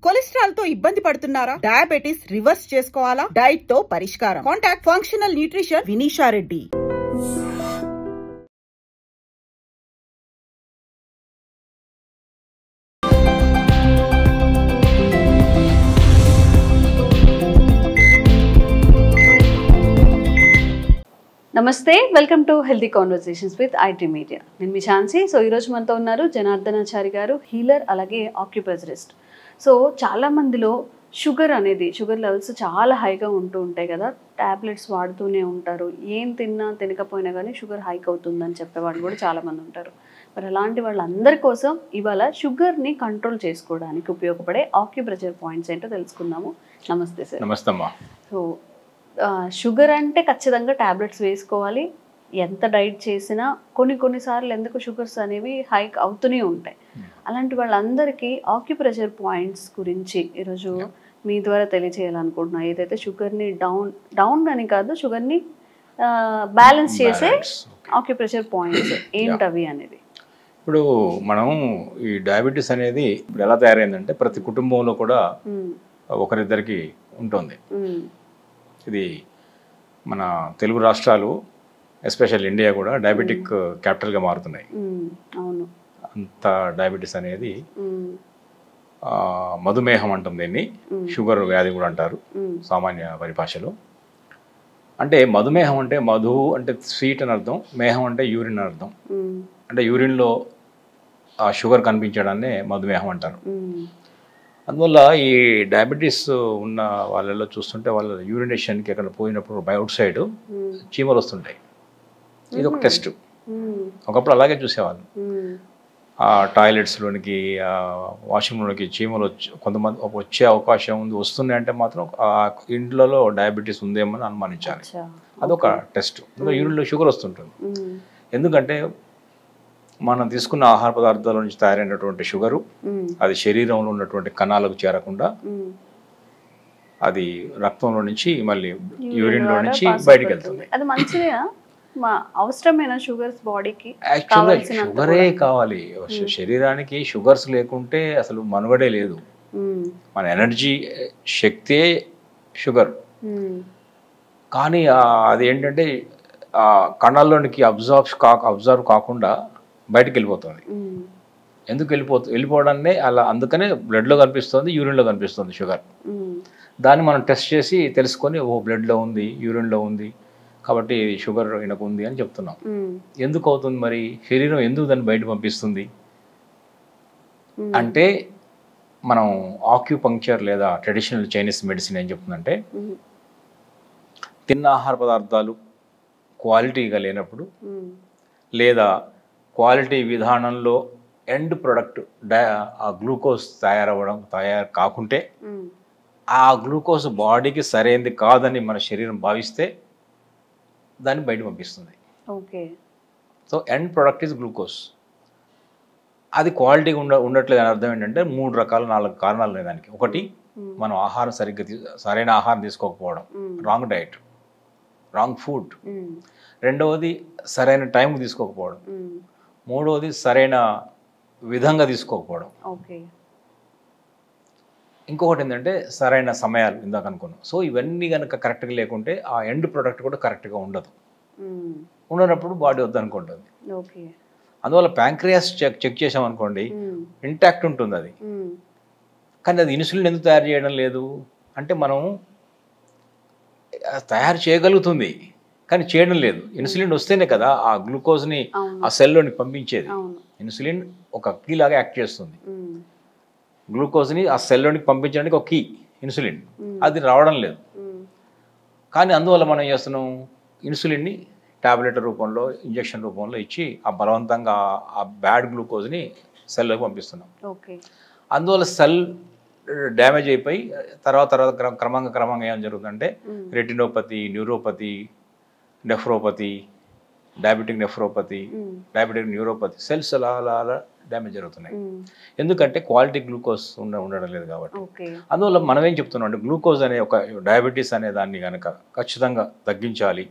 Cholesterol తో ఇబ్బంది పడుతున్నారా? డయాబెటిస్ రివర్స్ చేసుకోవాలా? డైట్ తో పరిష్కారం. Contact functional nutrition Vinisha Reddy. నమస్తే, welcome to healthy conversations with IT media. నేను మీ ఛాన్సీ. సో ఈరోజు మనతో ఉన్నారు జనార్దనాచారి గారు, హీలర్, అలాగే ఆక్యుప్రెజరిస్ట్. సో చాలామందిలో షుగర్ లెవెల్స్ చాలా హైగా ఉంటూ ఉంటాయి కదా, ట్యాబ్లెట్స్ వాడుతూనే ఉంటారు. ఏం తిన్నా తినకపోయినా కానీ షుగర్ హైక్ అవుతుందని చెప్పేవాళ్ళు కూడా చాలామంది ఉంటారు. మరి అలాంటి వాళ్ళందరి కోసం ఇవాళ షుగర్ని కంట్రోల్ చేసుకోవడానికి ఉపయోగపడే ఆక్యుప్రెషర్ పాయింట్స్ ఏంటో తెలుసుకుందాము. నమస్తే సార్. నమస్తే అమ్మా. సో షుగర్ అంటే ఖచ్చితంగా ట్యాబ్లెట్స్ వేసుకోవాలి. ఎంత డైట్ చేసినా కొన్నిసార్లు ఎందుకు షుగర్స్ అనేవి హైక్ అవుతూనే ఉంటాయి. అలాంటి వాళ్ళందరికీ ఆక్యుప్రెషర్ పాయింట్స్ గురించి ఈరోజు మీ ద్వారా తెలియజేయాలనుకుంటున్నా. ఏదైతే షుగర్ని డౌన్ అని కాదు, షుగర్ని బ్యాలెన్స్ చేసే ఆక్యుప్రెషర్ పాయింట్స్ ఏంటవి అనేది. ఇప్పుడు మనం ఈ డయాబెటీస్ అనేది ఇప్పుడు ఎలా తయారైందంటే ప్రతి కుటుంబంలో కూడా ఒకరిద్దరికి ఉంటుంది. ఇది మన తెలుగు రాష్ట్రాలు, ఎస్పెషల్ ఇండియా కూడా డయాబెటిక్ క్యాపిటల్గా మారుతున్నాయి. అవును, అంత డయాబెటీస్ అనేది మధుమేహం అంటాం దీన్ని, షుగర్ వ్యాధి కూడా అంటారు సామాన్య పరిభాషలో. అంటే మధుమేహం అంటే మధు అంటే స్వీట్ అని అర్థం, మేహం అంటే యూరిన్ అని అర్థం. అంటే యూరిన్లో ఆ షుగర్ కనిపించడాన్నే మధుమేహం అంటారు. అందువల్ల ఈ డయాబెటీస్ ఉన్న వాళ్ళలో చూస్తుంటే వాళ్ళ యూరినేషన్కి ఎక్కడ పోయినప్పుడు బై అవుట్ సైడ్ చీమలు వస్తుంటాయి. ఇది ఒక టెస్ట్. ఒకప్పుడు అలాగే చూసేవాళ్ళు. ఆ టాయిలెట్స్లోనికి, వాష్రూమ్లోనికి చీమలు కొంతమంది వచ్చే అవకాశం ఉంది, వస్తున్నాయంటే మాత్రం ఆ ఇంట్లో డయాబెటీస్ ఉందేమో అని అనుమానించాలి. అదొక టెస్ట్. యూరిన్లో షుగర్ వస్తుంటుంది. ఎందుకంటే మనం తీసుకున్న ఆహార పదార్థాల నుంచి తయారైనటువంటి షుగరు అది శరీరంలో ఉన్నటువంటి కణాలకు చేరకుండా అది రక్తంలో నుంచి మళ్ళీ యూరిన్లో నుంచి బయటకు వెళ్తుంది. అది మంచిదేనా? అవసరమైన షుగర్స్ బాడీకి? యాక్చువల్గా షుగరే కావాలి శరీరానికి. షుగర్స్ లేకుంటే అసలు మనుగడే లేదు. మన ఎనర్జీ శక్తే షుగర్. కానీ అది ఏంటంటే ఆ కణాల్లోనికి అబ్జర్వ్ కాకుండా బయటకు వెళ్ళిపోతుంది. ఎందుకు వెళ్ళిపోవడాన్ని అలా, అందుకనే బ్లడ్లో కనిపిస్తుంది, యూరిన్లో కనిపిస్తుంది షుగర్. దాన్ని మనం టెస్ట్ చేసి తెలుసుకొని, ఓ బ్లడ్లో ఉంది, యూరిన్లో ఉంది కాబట్టి షుగర్ ఈయనకు ఉంది అని చెప్తున్నాం. ఎందుకు అవుతుంది మరి? శరీరం ఎందుకు దాన్ని బయట పంపిస్తుంది అంటే, మనం ఆక్యుపంక్చర్ లేదా ట్రెడిషనల్ చైనీస్ మెడిసిన్ ఏం చెప్తుందంటే, తిన్న ఆహార పదార్థాలు క్వాలిటీగా లేనప్పుడు లేదా క్వాలిటీ విధానంలో ఎండ్ ప్రొడక్ట్ ఆ గ్లూకోజ్ తయారు కాకుంటే, ఆ గ్లూకోజ్ బాడీకి సరైనది కాదని మన శరీరం భావిస్తే దాన్ని బయట పంపిస్తుంది. Okay. So end product is glucose. అది క్వాలిటీగా ఉండట్లేదు అని అర్థం ఏంటంటే 4 కారణాలు ఉన్నాయి దానికి. ఒకటి, మనం ఆహారం సరైన ఆహారం తీసుకోకపోవడం, రాంగ్ డైట్, రాంగ్ ఫుడ్. రెండవది, సరైన టైంకి తీసుకోకపోవడం. మూడవది, సరైన విధంగా తీసుకోకపోవడం. ఇంకొకటి ఏంటంటే సరైన సమయాలు, ఇందాక అనుకున్నాం. సో ఇవన్నీ కనుక కరెక్ట్గా లేకుంటే ఆ ఎండ్ ప్రొడక్ట్ కూడా కరెక్ట్గా ఉండదు. ఉండనప్పుడు బాడీ వద్దనుకుంటుంది. అందువల్ల ప్యాంక్రియాస్ చెక్ చేసామనుకోండి, ఇంటాక్ట్ ఉంటుంది అది. కానీ అది ఇన్సులిన్ ఎందుకు తయారు చేయడం లేదు అంటే, మనం తయారు చేయగలుగుతుంది కానీ చేయడం లేదు. ఇన్సులిన్ వస్తేనే కదా ఆ గ్లూకోజ్ని ఆ సెల్లోని పంపించేది. ఇన్సులిన్ ఒక కీ లాగా యాక్ట్ చేస్తుంది. గ్లూకోజ్ని ఆ సెల్లోనికి పంపించడానికి ఒక కీ ఇన్సులిన్. అది రావడం లేదు. కానీ అందువల్ల మనం ఏం చేస్తున్నాం, ఇన్సులిన్ని టాబ్లెట్ రూపంలో, ఇంజెక్షన్ రూపంలో ఇచ్చి ఆ బలవంతంగా ఆ బ్యాడ్ గ్లూకోజ్ని సెల్లోకి పంపిస్తున్నాం. అందువల్ల సెల్ డ్యామేజ్ అయిపోయి తర్వాత క్రమంగా ఏం జరుగుతుందంటే, retinopathy, neuropathy, nephropathy, diabetic nephropathy, diabetic neuropathy, cells అలా డ్యామేజ్ జరుగుతున్నాయి. ఎందుకంటే క్వాలిటీ గ్లూకోజ్ ఉండడం లేదు కాబట్టి. అందువల్ల మనం ఏం చెప్తున్నాం అంటే, గ్లూకోజ్ అనే ఒక డయాబెటీస్ అనే దాన్ని కనుక ఖచ్చితంగా తగ్గించాలి,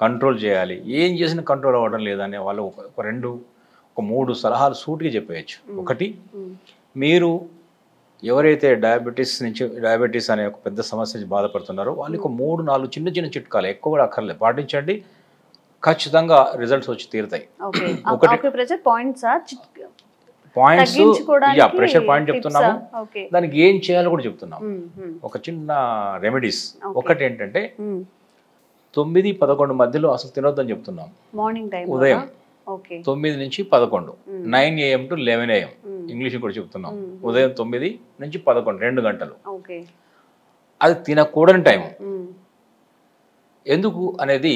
కంట్రోల్ చేయాలి. ఏం చేసినా కంట్రోల్ అవ్వడం లేదనే వాళ్ళు ఒక 3 సలహాలు సూటిగా చెప్పేయచ్చు. ఒకటి, మీరు ఎవరైతే డయాబెటీస్ అనే ఒక పెద్ద సమస్య నుంచి బాధపడుతున్నారో వాళ్ళకి 3-4 చిన్న చిన్న చిట్కాలు ఎక్కువ కూడా అక్కర్లేదు, పాటించండి, ఖచ్చితంగా రిజల్ట్స్ వచ్చి తీరుతాయి. పాయింట్స్ ప్రెషర్ పాయింట్ చెప్తున్నాము, దానికి ఏం చేయాలో కూడా చెప్తున్నాము. ఒక చిన్న రెమెడీస్. ఒకటి ఏంటంటే 9-11 మధ్యలో అసలు తినొద్దని చెప్తున్నాం. మార్నింగ్ టైం ఉదయం 9 నుంచి 11, 9 AM to 11 AM ఇంగ్లీష్ కూడా చెప్తున్నాం. ఉదయం 9 నుంచి 11 2 గంటలు అది తినకూడని టైం. ఎందుకు అనేది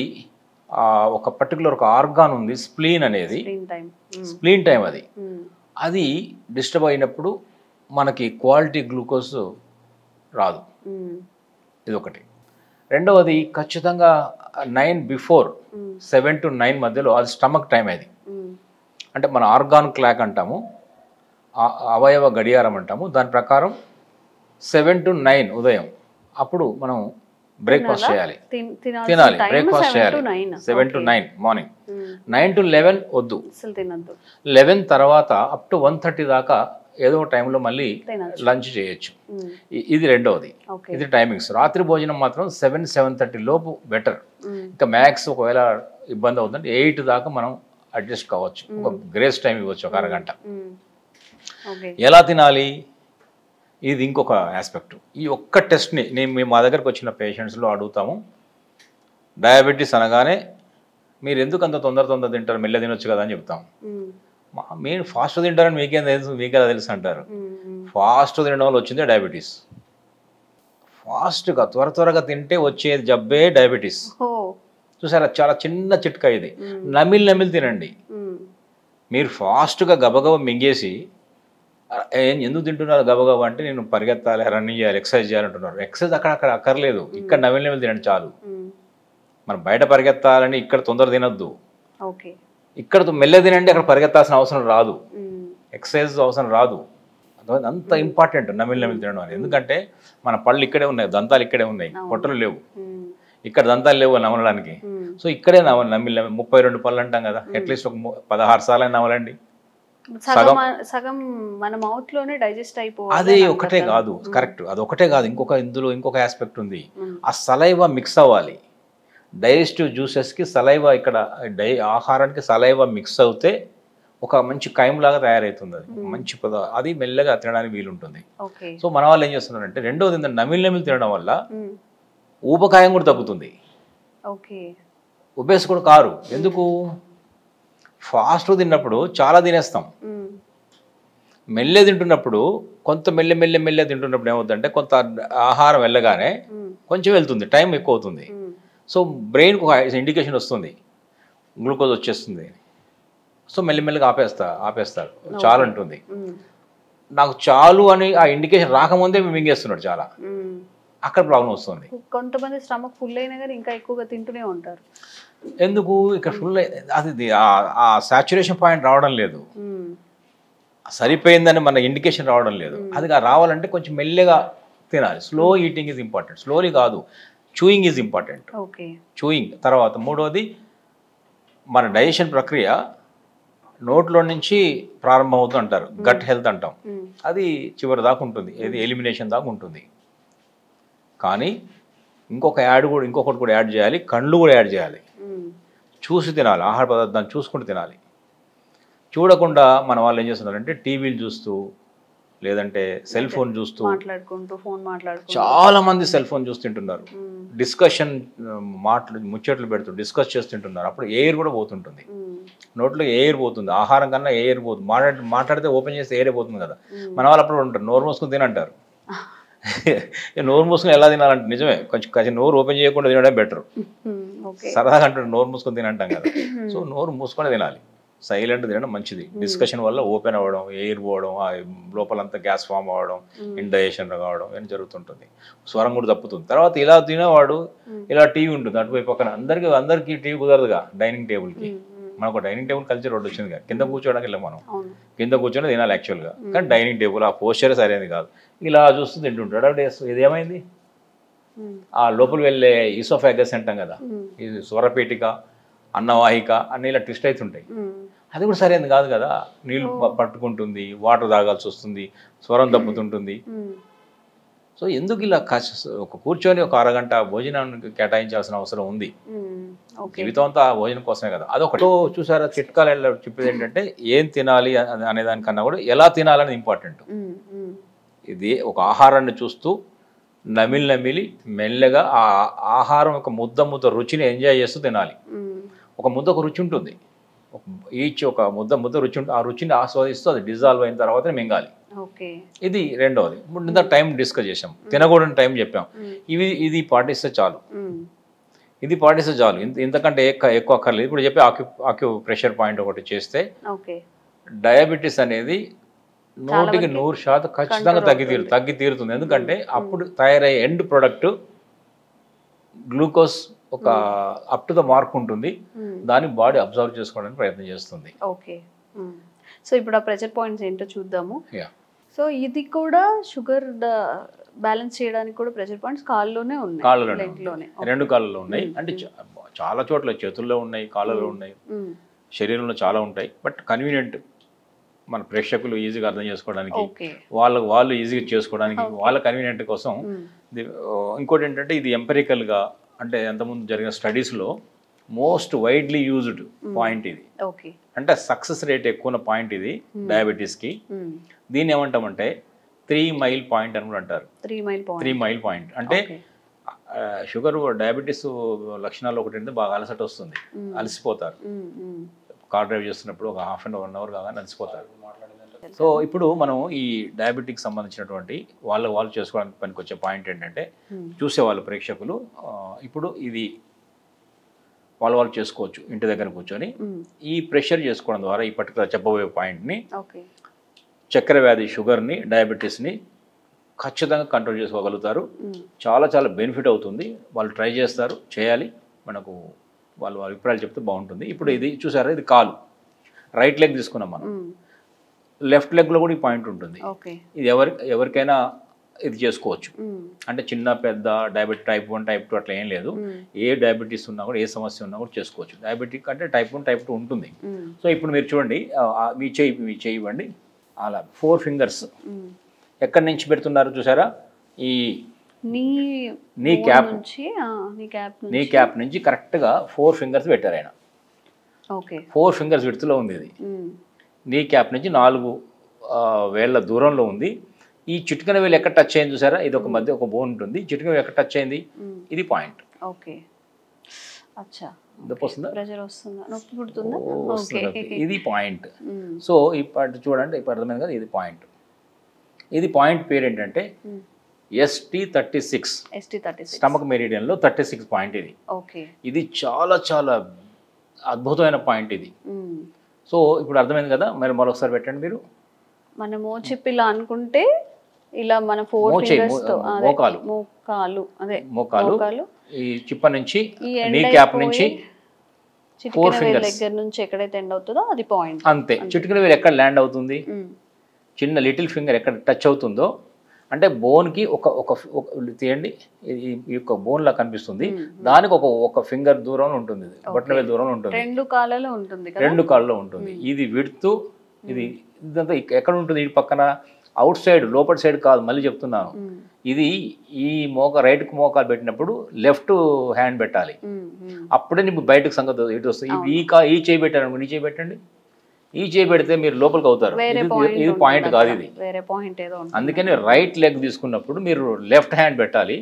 ఒక పర్టికులర్ ఒక ఆర్గాన్ ఉంది, స్ప్లీన్ అనేది, స్ప్లీన్ టైం అది డిస్టర్బ్ అయినప్పుడు మనకి క్వాలిటీ గ్లూకోజ్ రాదు. ఇది ఒకటి. రెండవది ఖచ్చితంగా 9 before 7 to 9 మధ్యలో అది స్టమక్ టైం. అది అంటే మన ఆర్గాన్ క్లాక్ అంటాము, అవయవ గడియారం అంటాము. దాని ప్రకారం 7 to 9 ఉదయం అప్పుడు మనం బ్రేక్ఫాస్ట్ చేయాలి, తినాలి, బ్రేక్ఫాస్ట్ చేయాలి. 7 to 9 మార్నింగ్. 9 to 11 వద్దు. 11 తర్వాత అప్ టు 1:30 దాకా ఏదో టైంలో మళ్ళీ లంచ్ చేయొచ్చు. ఇది రెండవది. ఇది టైమింగ్స్. రాత్రి భోజనం మాత్రం 7-7:30 లోపు బెటర్. ఇంకా మ్యాక్స్ ఒకవేళ ఇబ్బంది అవుతుందంటే 8 దాకా మనం అడ్జస్ట్ కావచ్చు. ఒక గ్రేస్ టైం ఇవ్వచ్చు, ఒక అరగంట. ఎలా తినాలి ఇది ఇంకొక ఆస్పెక్ట్. ఈ ఒక్క టెస్ట్ని నేను మా దగ్గరకు వచ్చిన పేషెంట్స్లో అడుగుతాము. డయాబెటీస్ అనగానే మీరు ఎందుకు అంత తొందర తింటారు, మెల్ల తినొచ్చు కదా అని చెప్తాం. మీరు ఫాస్ట్ తింటారని మీకేం తెలుసు, మీకేలా తెలుసు అంటారు. ఫాస్ట్ తినడం వల్ల వచ్చిందే డయాబెటీస్. ఫాస్ట్గా త్వరగా తింటే వచ్చేది జబ్బే డయాబెటీస్. చూసారా, చాలా చిన్న చిట్కా ఇది. నమిలి తినండి. మీరు ఫాస్ట్గా గబగబ మింగేసి ఎందుకు తింటున్నారు గబగబా అంటే నేను పరిగెత్తాలి, రన్నింగ్ చేయాలి, ఎక్సర్సైజ్ చేయాలంటున్నారు. ఎక్సర్సైజ్ అక్కడ అక్కర్లేదు, ఇక్కడ నమిలి తినండి చాలు. మనం బయట పరిగెత్తాలని ఇక్కడ తొందర తినొద్దు, ఇక్కడ మెల్ల తినండి, అక్కడ పరిగెత్తాల్సిన అవసరం రాదు, ఎక్సర్సైజ్ అవసరం రాదు. అంత ఇంపార్టెంట్ నమిలి తినడం అనేది. ఎందుకంటే మన పళ్ళు ఇక్కడే ఉన్నాయి, దంతాలు ఇక్కడే ఉన్నాయి, పొట్టలు లేవు. ఇక్కడ దంతాలు లేవు నమలడానికి. సో ఇక్కడే నమిలి 32 పళ్ళు అంటాం కదా, అట్లీస్ట్ ఒక 16 సార్లు నమలండి. సగం మన మౌత్ లోనే డైజెస్ట్ అయిపోవాలి. అది ఒకటే కాదు, కరెక్ట్, అది ఒకటే కాదు. ఇందులో ఇంకొక ఆస్పెక్ట్ ఉంది. ఆ సలైవా మిక్స్ అవ్వాలి. డైజెస్టివ్ జ్యూసెస్కి సలైవా, ఇక్కడ ఆహారానికి సలైవా మిక్స్ అవుతే ఒక మంచి కైంలాగా తయారవుతుంది. అది మంచి అది మెల్లగా తినడానికి వీలుంటుంది. సో మన వాళ్ళు ఏం చేస్తున్నారంటే రెండోది నమిలి తినడం వల్ల ఊబకాయం కూడా తగ్గుతుంది, ఉబేస్ కూడా కారు. ఎందుకు? ఫాస్ట్ తిన్నప్పుడు చాలా తినేస్తాం, మెల్లె తింటున్నప్పుడు కొంత మెల్లె తింటున్నప్పుడు ఏమవుతుందంటే కొంత ఆహారం వెళ్ళగానే కొంచెం వెళ్తుంది, టైం ఎక్కువ అవుతుంది. సో బ్రెయిన్కి ఒక ఇండికేషన్ వస్తుంది, గ్లూకోజ్ వచ్చేస్తుంది. సో మెల్లిమెల్లిగా ఆపేస్తారు, చాలు అంటుంది. నాకు చాలు అని ఆ ఇండికేషన్ రాకముందే మింగేస్తున్నాడు చాలా, అక్కడ ప్రాబ్లం వస్తుంది. కొంతమంది స్టమక్ ఫుల్ అయినా కానీ ఇంకా ఎక్కువగా తింటూనే ఉంటారు. ఎందుకు? ఇక్కడ ఫుల్ అది ఆ సాచురేషన్ పాయింట్ రావడం లేదు, సరిపోయిందని మన ఇండికేషన్ రావడం లేదు. అది రావాలంటే కొంచెం మెల్లగా తినాలి. Slow eating is important, slowly కాదు, చూయింగ్ ఈజ్ ఇంపార్టెంట్. చూయింగ్ తర్వాత మూడవది మన డైజెషన్ ప్రక్రియ నోట్లో నుంచి ప్రారంభం అవుతుంది అంటారు, గట్ హెల్త్ అంటాం. అది చివరి దాకా ఉంటుంది, ఏది ఎలిమినేషన్ దాకా ఉంటుంది. కానీ ఇంకొకటి కూడా యాడ్ చేయాలి, కళ్ళు కూడా యాడ్ చేయాలి. చూసి తినాలి, ఆహార పదార్థాన్ని చూసుకుంటూ తినాలి. చూడకుండా మన వాళ్ళు ఏం చేస్తున్నారంటే టీవీలు చూస్తూ లేదంటే సెల్ ఫోన్ చూస్తూ చాలా మంది సెల్ ఫోన్ చూస్తుంటున్నారు. డిస్కషన్ ముచ్చట్లు పెడుతూ డిస్కస్ చేస్తుంటున్నారు. అప్పుడు ఎయిర్ కూడా పోతుంటుంది, నోట్లో ఎయిర్ పోతుంది, ఆహారం కన్నా ఎయిర్ పోతుంది. మాట్లాడితే ఓపెన్ చేస్తే ఎయిర్ పోతుంది కదా. మన వాళ్ళు అప్పుడు ఉంటారు నోరు మూసుకుని తినంటారు. నోరు మూసుకుని ఎలా తినాలంటే నిజమే, కొంచెం నోరు ఓపెన్ చేయకుండా తినడం బెటర్. సరదాగా అంటారు నోరు మూసుకొని తినంటాం కదా. సో నోరు మూసుకొని తినాలి, సైలెంట్ తినడం మంచిది. డిస్కషన్ వల్ల ఓపెన్ అవ్వడం, ఎయిర్ పోవడం, లోపలంతా గ్యాస్ ఫామ్ అవ్వడం, ఇండైజెషన్ కావడం ఏం జరుగుతుంటుంది. స్వరం కూడా తప్పుతుంది. తర్వాత ఇలా తినేవాడు ఇలా టీవీ ఉంటుంది అటువైపు పక్కన. అందరికీ టీవీ కుదరదుగా డైనింగ్ టేబుల్కి. మనకు డైనింగ్ టేబుల్ కల్చర్ ఒకటి వచ్చింది కదా, కింద కూర్చోడానికి వెళ్ళాం మనం, కింద కూర్చొని తినాలి యాక్చువల్గా. కానీ డైనింగ్ టేబుల్ ఆ పోస్చరే సరైనది కాదు, ఇలా చూస్తూ తింటుంటాడు. అంటే ఇది ఏమైంది, ఆ లోపల వెళ్ళే ఈసోఫాగస్ అంటాం కదా, ఇది స్వరపేటిక, అన్నవాహిక అన్ని ఇలా ట్విస్ట్ అవుతుంటాయి. అది కూడా సరైనది కాదు కదా. నీళ్ళు పట్టుకుంటుంది, వాటర్ తాగాల్సి వస్తుంది, స్వరం దప్పుతుంటుంది. సో ఎందుకు ఇలా ఒక కూర్చొని ఒక అరగంట భోజనానికి కేటాయించాల్సిన అవసరం ఉంది? జీవితం అంతా భోజనం కోసమే కదా. అదొకటి చూసారా చిట్కాలు చెప్పేది ఏంటంటే ఏం తినాలి అనే దానికన్నా కూడా ఎలా తినాలని ఇంపార్టెంట్. ఇది ఒక ఆహారాన్ని చూస్తూ నమిలి మెల్లగా ఆ ఆహారం ఒక ముద్ద రుచిని ఎంజాయ్ చేస్తూ తినాలి. ఒక ముద్దకు రుచి ఉంటుంది, ఒక ముద్ద రుచి ఉంటుంది. ఆ రుచిని ఆస్వాదిస్తూ అది డిజాల్వ్ అయిన తర్వాత మింగాలి. ఇది రెండవది. ఇంత టైం డిస్కస్ చేసాం, తినకూడని టైం చెప్పాం. ఇది పాటిస్తే చాలు, ఇది పాటిస్తే చాలు. ఇంతకంటే ఎక్కువ అక్కర్లేదు. ఇప్పుడు చెప్పి ఆక్యుప్రెషర్ పాయింట్ ఒకటి చేస్తే డయాబెటీస్ అనేది 100% ఖచ్చితంగా తగ్గి తీరుతుంది. ఎందుకంటే అప్పుడు తయారయ్యే ఎండ్ ప్రొడక్ట్ గ్లూకోజ్ ఒక అప్ టు ద మార్క్ ఉంటుంది, దాన్ని బాడీ అబ్జర్వ్ చేసుకోవడానికి ప్రయత్నం చేస్తుంది. ఓకే, సో ఇప్పుడు ఆ ప్రెషర్ పాయింట్స్ ఏంటో చూద్దాము. సో ఇది కూడా షుగర్ బ్యాలెన్స్ చేయడానికి కూడా ప్రెషర్ పాయింట్స్ కాళ్ళలోనే ఉన్నాయి, రెండు కాళ్ళలో ఉన్నాయి. అంటే చాలా చోట్ల చేతుల్లో ఉన్నాయి, కాళ్ళలో ఉన్నాయి, శరీరంలో చాలా ఉంటాయి. బట్ కన్వీనియంట్ మన ప్రేక్షకులు ఈజీగా అర్థం చేసుకోవడానికి, వాళ్ళు ఈజీగా చేసుకోవడానికి, వాళ్ళ కన్వీనియంట్ కోసం. ఇంకోటి ఏంటంటే ఇది ఎంపెరికల్గా అంటే ఎంతమంది జరిగిన స్టడీస్లో మోస్ట్ వైడ్లీ యూజ్డ్ పాయింట్ ఇది. అంటే సక్సెస్ రేట్ ఎక్కువ ఉన్న పాయింట్ ఇది డయాబెటీస్కి. దీన్ని ఏమంటామంటే 3 మైల్ పాయింట్ అని కూడా అంటారు. 3 మైల్ పాయింట్ అంటే షుగర్ డయాబెటీస్ లక్షణాలు ఒకటి అంటే బాగా అలసట వస్తుంది, అలసిపోతారు. కార్ డ్రైవ్ చేస్తున్నప్పుడు ఒక హాఫ్ అండ్ 1 అవర్ కాగానే అలసిపోతారు. సో ఇప్పుడు మనం ఈ డయాబెటిక్ సంబంధించినటువంటి వాళ్ళు చేసుకోవడానికి పనికొచ్చే పాయింట్ ఏంటంటే చూసేవాళ్ళు ప్రేక్షకులు ఇప్పుడు ఇది వాళ్ళు చేసుకోవచ్చు ఇంటి దగ్గర కూర్చొని. ఈ ప్రెషర్ చేసుకోవడం ద్వారా ఈ పర్టికులర్ చెప్పబోయే పాయింట్ని చక్కెర వ్యాధి, షుగర్ని, డయాబెటీస్ని ఖచ్చితంగా కంట్రోల్ చేసుకోగలుగుతారు. చాలా బెనిఫిట్ అవుతుంది. వాళ్ళు ట్రై చేస్తారు, చేయాలి. మనకు వాళ్ళ అభిప్రాయాలు చెప్తే బాగుంటుంది. ఇప్పుడు ఇది చూసారా, ఇది కాలు, రైట్ లెగ్ తీసుకున్నాం మనం. లెఫ్ట్ లెగ్లో కూడా ఈ పాయింట్ ఉంటుంది. ఇది ఎవరికైనా ఇది చేసుకోవచ్చు. అంటే చిన్న పెద్ద డయాబెటిక్ టైప్ 1 టైప్ 2 అట్లా ఏం లేదు. ఏ డయాబెటీస్ ఉన్నా కూడా, ఏ సమస్య ఉన్నా కూడా చేసుకోవచ్చు. డయాబెటిక్ అంటే టైప్ 1 టైప్ 2 ఉంటుంది. సో ఇప్పుడు మీరు చూడండి, మీ చేయి ఇవ్వండి. అలా 4 ఫింగర్స్ ఎక్కడి నుంచి పెడుతున్నారు చూసారా, ఈ నీ క్యాప్ నుంచి కరెక్ట్గా 4 ఫింగర్స్ పెట్టారు ఆయన. 4 ఫింగర్స్ విడుతులో ఉంది ఇది. నీ క్యాప్ నుంచి 4 వేళ్ల దూరంలో ఉంది. ఈ చిటికెన వేలు ఎక్కడ టచ్ అయింది చూసారా, ఇది ఒక మధ్య ఒక బోన్ ఉంటుంది. చిటికెన వేలు ఎక్కడ టచ్ అయింది, ఇది పాయింట్. ఇది పాయింట్. సో ఇప్పుడు చూడండి, ఇప్పుడు అర్థమైంది కదా, ఇది పాయింట్. ఇది పాయింట్ పేరు ఏంటంటే ST36, స్టమక్ మెరిడియన్లో 36 పాయింట్ ఇది. ఇది చాలా అద్భుతమైన పాయింట్ ఇది. సో ఇప్పుడు అర్థమైంది కదా. మరి మరొకసారి పెట్టండి మీరు. మనము చెప్పి ఇలా అనుకుంటే ఇలా మన 4 ఫింగర్స్ తో మోకాలు ఈ చిప్ప నుంచి నీ క్యాప్ నుంచి 4 ఫింగర్స్ దగ్గర నుంచి ఎక్కడైతే ఎండ్ అవుతుందో అది పాయింట్. అంతే. చిటికెన వేలు ఎక్కడ ల్యాండ్ అవుతుంది, చిన్న లిటిల్ ఫింగర్ ఎక్కడ టచ్ అవుతుందో, అంటే బోన్కి ఒక తీయండి, ఈ యొక్క బోన్ లా కనిపిస్తుంది, దానికి ఒక ఫింగర్ దూరంలో ఉంటుంది, బొట్టన వేలు దూరంలో ఉంటుంది, 2 కాళ్ళలో ఉంటుంది. ఇది విడుతూ ఇది ఇదంతా ఎక్కడ ఉంటుంది, ఈ పక్కన అవుట్ సైడ్, లోపల సైడ్ కాదు, మళ్ళీ చెప్తున్నాను. ఇది ఈ రైట్ మోకాలు పెట్టినప్పుడు లెఫ్ట్ హ్యాండ్ పెట్టాలి, అప్పుడే నీకు బయటకు సంగతి ఇటు వస్తుంది. ఈ చేయి పెట్టాను, నీ చేయి పెట్టండి. ఈ చేయి పెడితే మీరు లోపలికి అవుతారు. ఇది పాయింట్ కాదు, ఇది అందుకని రైట్ లెగ్ తీసుకున్నప్పుడు మీరు లెఫ్ట్ హ్యాండ్ పెట్టాలి,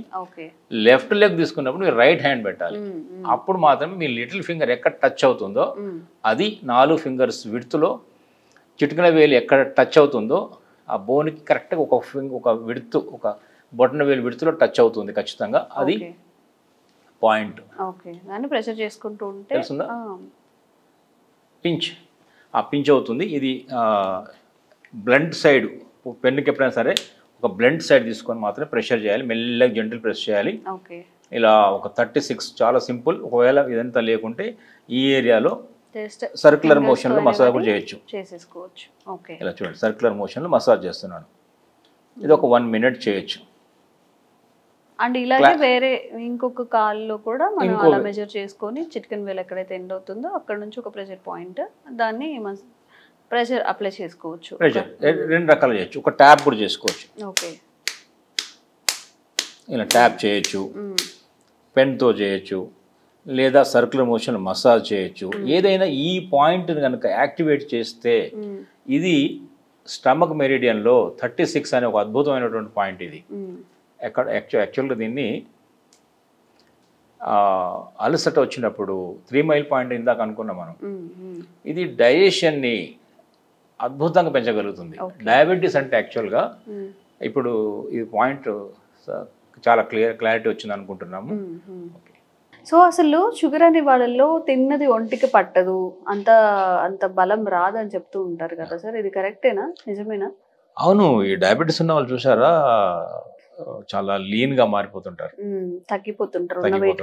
లెఫ్ట్ లెగ్ తీసుకున్నప్పుడు మీరు రైట్ హ్యాండ్ పెట్టాలి. అప్పుడు మాత్రమే మీ లిటిల్ ఫింగర్ ఎక్కడ టచ్ అవుతుందో, అది 4 ఫింగర్స్ విడుతులో చిటికెన వేలు ఎక్కడ టచ్ అవుతుందో ఆ బోన్కి కరెక్ట్గా ఒక విడుతు, ఒక బొట్టన వేలు విడుతులో టచ్ అవుతుంది ఖచ్చితంగా, అది పాయింట్. ప్రెషర్ చేసుకుంటూ ఉంటే తెలుస్తుందా, పించ్, ఆ పించ్ అవుతుంది. ఇది బ్లంట్ సైడ్, పెన్నుకి ఎప్పుడైనా సరే ఒక బ్లంట్ సైడ్ తీసుకొని మాత్రమే ప్రెషర్ చేయాలి, మెల్లగా జెంటిల్ ప్రెస్ చేయాలి. ఇలా ఒక 36, చాలా సింపుల్. ఒకవేళ ఇదంతా లేకుంటే ఈ ఏరియాలో సర్క్యులర్ మోషన్లో మసాజ్ కూడా చేసేసుకోవచ్చు. ఇలా చూడండి, సర్క్యులర్ మోషన్లో మసాజ్ చేస్తున్నాను. ఇది ఒక 1 మినిట్ చేయొచ్చు. అండ్ ఇలాగే వేరే ఇంకొక కాల్లో కూడా మనం అలా మెజర్ చేసుకొని చిటికెన్ వేలు ఎక్కడైతే ఎండ్ అవుతుందో అక్కడ నుంచి ఒక ప్రెషర్ పాయింట్ దాన్ని ప్రెషర్ అప్లై చేసుకోవచ్చు. ప్రెషర్ రెండు రకాలు చేయొచ్చు. ఒక ట్యాప్ కూడా చేసుకోవచ్చు. ఓకే, ఇలా ట్యాప్ చేయొచ్చు, పెన్తో చేయొచ్చు, లేదా సర్క్యులర్ మోషన్ మసాజ్ చేయొచ్చు. ఏదైనా ఈ పాయింట్ కనుక యాక్టివేట్ చేస్తే ఇది స్టమక్ మెరిడియన్లో 36 అనే ఒక అద్భుతమైనటువంటి పాయింట్. ఇది ఎక్కడ యాక్చువల్గా దీన్ని అలసట వచ్చినప్పుడు 3 మైల్ పాయింట్ ఇందాక అనుకున్నాం మనం. ఇది డైజెషన్ని అద్భుతంగా పెంచగలుగుతుంది. డయాబెటీస్ అంటే యాక్చువల్గా ఇప్పుడు ఈ పాయింట్ చాలా క్లారిటీ వచ్చింది అనుకుంటున్నాము. సో అసలు షుగర్ అనే వాళ్ళల్లో తిన్నది ఒంటికి పట్టదు, అంత బలం రాదని చెప్తూ ఉంటారు కదా సార్, ఇది కరెక్టేనా, నిజమేనా? అవును, ఈ డయాబెటీస్ ఉన్న వాళ్ళు చూసారా చాలా లీన్ గా మారిపోతుంటారు, తగ్గిపోతుంటారు, వెయిట్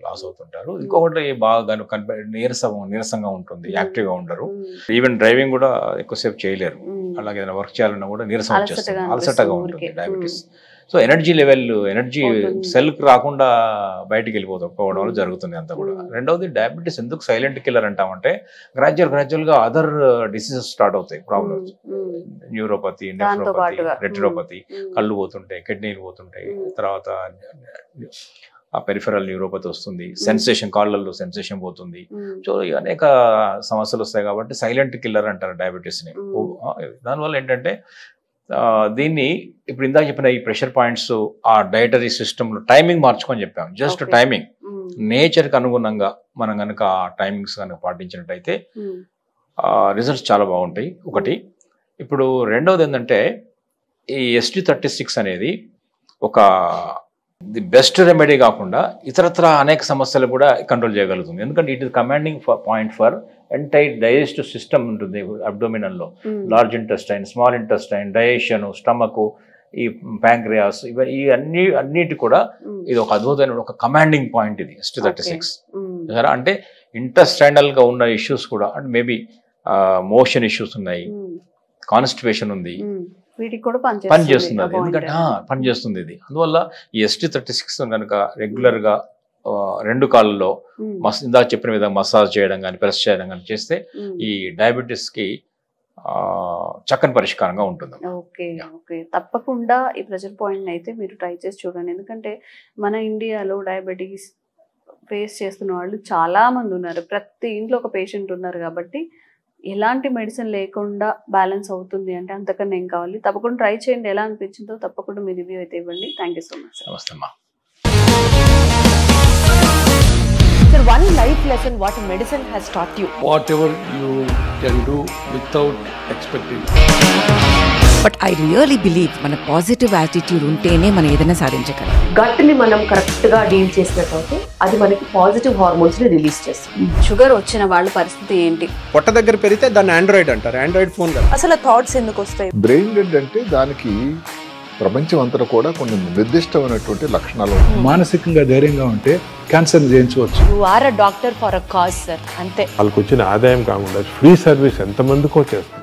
లాస్ అవుతుంటారు. ఇంకొకటి బాగా నీరసంగా ఉంటుంది, యాక్టివ్ గా ఉండరు. ఈవెన్ డ్రైవింగ్ కూడా ఎక్కువసేపు చేయలేరు. అలాగే ఏదైనా వర్క్ చేయాలన్నా కూడా నీరసం వచ్చేస్తుంది, అలసటగా ఉంటుంది డయాబెటీస్. సో ఎనర్జీ సెల్కి రాకుండా బయటికి వెళ్ళిపోవడం వల్ల జరుగుతుంది అంతా కూడా. రెండవది డయాబెటీస్ ఎందుకు సైలెంట్ కిల్లర్ అంటామంటే గ్రాడ్యువల్గా అదర్ డిసీజెస్ స్టార్ట్ అవుతాయి, ప్రాబ్లమ్స్. న్యూరోపతి, నెఫ్రోపతి, రెటినోపతి, కళ్ళు పోతుంటాయి, కిడ్నీలు పోతుంటాయి, తర్వాత పెరిఫెరల్ న్యూరోపతి వస్తుంది, సెన్సేషన్, కాళ్ళల్లో సెన్సేషన్ పోతుంది. సో అనేక సమస్యలు వస్తాయి కాబట్టి సైలెంట్ కిల్లర్ అంటారు డయాబెటీస్ని. దానివల్ల ఏంటంటే దీన్ని ఇప్పుడు ఇందాక చెప్పిన ఈ ప్రెషర్ పాయింట్స్ ఆ డైటరీ సిస్టంలో టైమింగ్ మార్చుకొని చెప్పాం. జస్ట్ టైమింగ్ నేచర్కి అనుగుణంగా మనం కనుక ఆ టైమింగ్స్ కనుక పాటించినట్టయితే రిజల్ట్స్ చాలా బాగుంటాయి. ఒకటి. ఇప్పుడు రెండవది ఏంటంటే ఈ ST36 అనేది ఒక ది బెస్ట్ రెమెడీ కాకుండా ఇతరత్ర అనేక సమస్యలు కూడా కంట్రోల్ చేయగలుగుతుంది. ఎందుకంటే it is commanding point for entire digestive system ఉంటుంది అబ్డోమినల్లో. Large intestine, small intestine, digestion, stomach, ఈ ప్యాంక్రియాస్, ఈ అన్నిటి కూడా ఇది ఒక అద్భుతమైన ఒక కమాండింగ్ పాయింట్ ఇది ST36. అంటే ఇంటెస్టైనల్ గా ఉన్న ఇష్యూస్ కూడా, అంటే మేబీ మోషన్ ఇష్యూస్ ఉన్నాయి, కాన్స్టిపేషన్ ఉంది, వీటికి కూడా పనిచేస్తుంది. అది ఎందుకంటే పనిచేస్తుంది ఇది. అందువల్ల ఈ ST36 కనుక రెగ్యులర్ గా 2 కాళ్ళలో ఇందాక చెప్పిన విధంగా మసాజ్ చేయడం కానీ ప్రెస్ చేయడం కానీ చేస్తే ఈ డయాబెటీస్ కి చక్కని పరిష్కారంగా ఉంటుంది. ఓకే, తప్పకుండా ఈ ప్రెషర్ పాయింట్ అయితే మీరు ట్రై చేసి చూడండి. ఎందుకంటే మన ఇండియాలో డయాబెటీస్ ఫేస్ చేస్తున్న వాళ్ళు చాలా మంది ఉన్నారు. ప్రతి ఇంట్లో ఒక పేషెంట్ ఉన్నారు కాబట్టి ఎలాంటి మెడిసిన్ లేకుండా బ్యాలెన్స్ అవుతుంది అంటే అంతకన్నా ఏం కావాలి. తప్పకుండా ట్రై చేయండి. ఎలా అనిపించిందో తప్పకుండా మీ రివ్యూ అయితే ఇవ్వండి. Thank you so much. నమస్తే అమ్మా. Sir, one life lesson what medicine has taught you. Whatever you can do without expecting. But I really believe మన పాజిటివ్ యాటిట్యూడ్ ఉంటేనే మనం ఏదైనా సాధించగలం. గట్ ని మనం కరెక్ట్ గా డీల్ చేసినట్లయితే అది మనకి పాజిటివ్ హార్మోన్స్ ని రిలీజ్ చేస్తుంది. షుగర్ వచ్చిన వాళ్ళ పరిస్థితి ఏంటి? పొట్ట దగ్గర పెరిగితే దాన్ని ఆండ్రాయిడ్ అంటారు, ఆండ్రాయిడ్ ఫోన్ కదా. అసలు థాట్స్ ఎందుకు వస్తాయి? బ్రెయిన్ డెడ్ అంటే దానికి ప్రపంచం అంతా కూడా కొన్ని నిర్దిష్టమైనటువంటి లక్షణాలు. మానసికంగా ధైర్యంగా ఉంటే క్యాన్సర్ జయించవచ్చు. You are a doctor for a cause sir, అంతే. వాళ్ళకి వచ్చిన ఆదాయం కాకుండా ఫ్రీ సర్వీస్ ఎంతమందికో చేస్తారు.